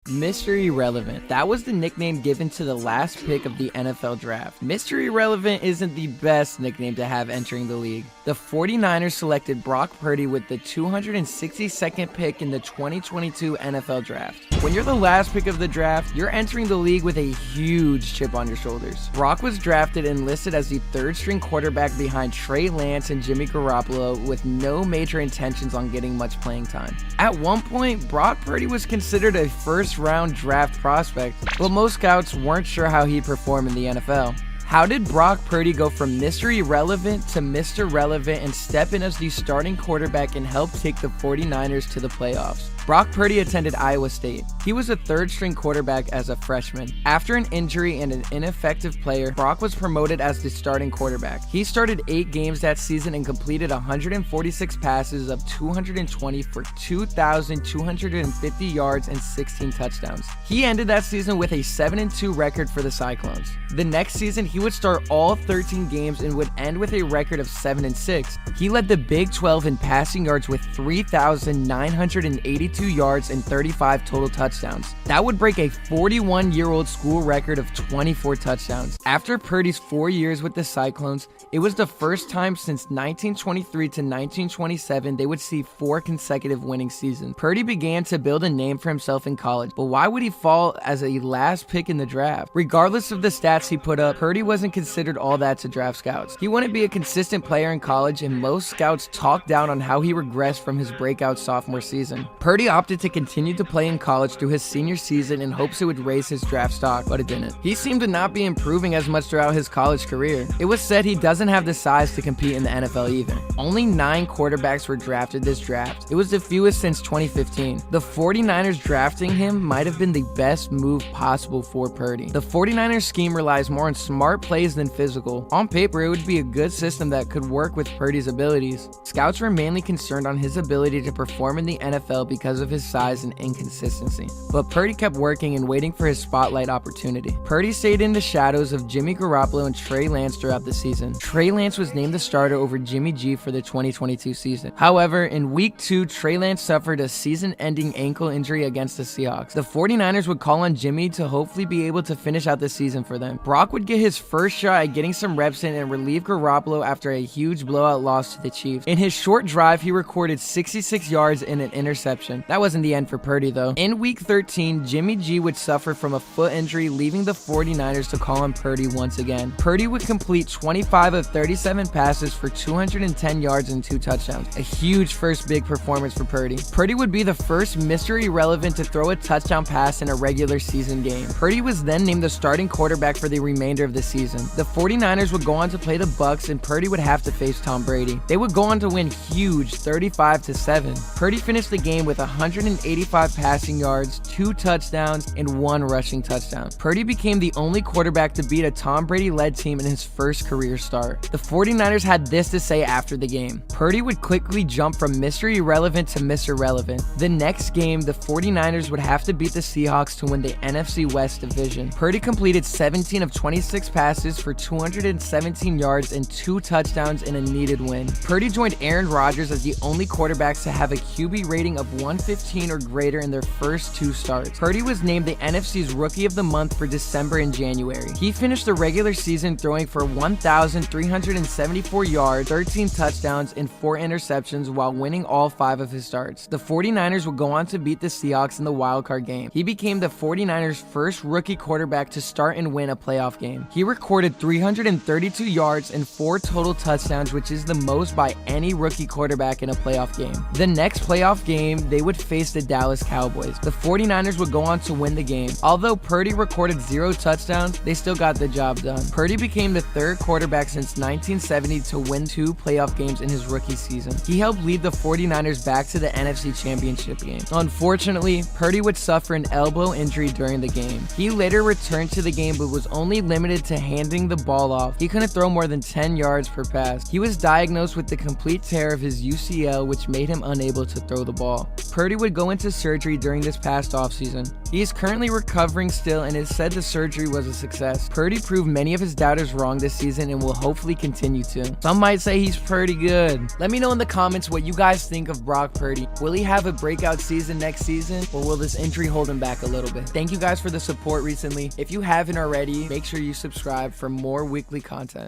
Mr. Irrelevant. That was the nickname given to the last pick of the NFL draft. Mr. Irrelevant isn't the best nickname to have entering the league. The 49ers selected Brock Purdy with the 262nd pick in the 2022 NFL draft. When you're the last pick of the draft, you're entering the league with a huge chip on your shoulders. Brock was drafted and listed as the third-string quarterback behind Trey Lance and Jimmy Garoppolo with no major intentions on getting much playing time. At one point, Brock Purdy was considered a first-round draft prospect, but most scouts weren't sure how he'd perform in the NFL. How did Brock Purdy go from Mr. Irrelevant to Mr. Relevant and step in as the starting quarterback and help take the 49ers to the playoffs? Brock Purdy attended Iowa State. He was a third-string quarterback as a freshman. After an injury and an ineffective player, Brock was promoted as the starting quarterback. He started 8 games that season and completed 146 passes of 220 for 2,250 yards and 16 touchdowns. He ended that season with a 7-2 record for the Cyclones. The next season, he would start all 13 games and would end with a record of 7-6. He led the Big 12 in passing yards with 3,982 yards and 35 total touchdowns. That would break a 41-year-old school record of 24 touchdowns. After Purdy's 4 years with the Cyclones, it was the first time since 1923 to 1927 they would see 4 consecutive winning seasons. Purdy began to build a name for himself in college, but why would he fall as a last pick in the draft? Regardless of the stats he put up, Purdy wasn't considered all that to draft scouts. He wouldn't be a consistent player in college, and most scouts talked down on how he regressed from his breakout sophomore season. Purdy opted to continue to play in college through his senior season in hopes it would raise his draft stock, but it didn't. He seemed to not be improving as much throughout his college career. It was said he doesn't have the size to compete in the NFL either. Only 9 quarterbacks were drafted this draft. It was the fewest since 2015. The 49ers drafting him might have been the best move possible for Purdy. The 49ers scheme relies more on smart plays than physical. On paper, it would be a good system that could work with Purdy's abilities. Scouts were mainly concerned on his ability to perform in the NFL because of his size and inconsistency. But Purdy kept working and waiting for his spotlight opportunity. Purdy stayed in the shadows of Jimmy Garoppolo and Trey Lance throughout the season. Trey Lance was named the starter over Jimmy G for the 2022 season. However, in week 2, Trey Lance suffered a season-ending ankle injury against the Seahawks. The 49ers would call on Jimmy to hopefully be able to finish out the season for them. Brock would get his first shot at getting some reps in and relieve Garoppolo after a huge blowout loss to the Chiefs. In his short drive, he recorded 66 yards and an interception. That wasn't the end for Purdy though. In week 13, Jimmy G would suffer from a foot injury, leaving the 49ers to call on Purdy once again. Purdy would complete 25 of 37 passes for 210 yards and 2 touchdowns. A huge first big performance for Purdy. Purdy would be the first Mr. Irrelevant to throw a touchdown pass in a regular season game. Purdy was then named the starting quarterback for the remainder of the season. The 49ers would go on to play the Bucs and Purdy would have to face Tom Brady. They would go on to win huge 35-7. Purdy finished the game with 185 passing yards, 2 touchdowns, and 1 rushing touchdown. Purdy became the only quarterback to beat a Tom Brady-led team in his first career start. The 49ers had this to say after the game. Purdy would quickly jump from Mr. Irrelevant to Mr. Relevant. The next game, the 49ers would have to beat the Seahawks to win the NFC West division. Purdy completed 17 of 26 passes for 217 yards and 2 touchdowns in a needed win. Purdy joined Aaron Rodgers as the only quarterbacks to have a QB rating of 115 or greater in their first 2 starts. Purdy was named the NFC's Rookie of the Month for December and January. He finished the regular season throwing for 1,374 yards, 13 touchdowns, and 4 interceptions while winning all 5 of his starts. The 49ers would go on to beat the Seahawks in the wildcard game. He became the 49ers' first rookie quarterback to start and win a playoff game. He recorded 332 yards and 4 total touchdowns, which is the most by any rookie quarterback in a playoff game. The next playoff game, they would face the Dallas Cowboys. The 49ers would go on to win the game. Although Purdy recorded 0 touchdowns, they still got the job done. Purdy became the 3rd quarterback since 1970 to win 2 playoff games in his rookie season. He helped lead the 49ers back to the NFC Championship game. Unfortunately, Purdy would suffer an elbow injury during the game. He later returned to the game but was only limited to handing the ball off. He couldn't throw more than 10 yards per pass. He was diagnosed with the complete tear of his UCL, which made him unable to throw the ball. Purdy would go into surgery during this past offseason. He is currently recovering still and is said the surgery was a success. Purdy proved many of his doubters wrong this season and will hopefully continue to. Some might say he's pretty good. Let me know in the comments what you guys think of Brock Purdy. Will he have a breakout season next season, or will this injury hold him back a little bit? Thank you guys for the support recently. If you haven't already, make sure you subscribe for more weekly content.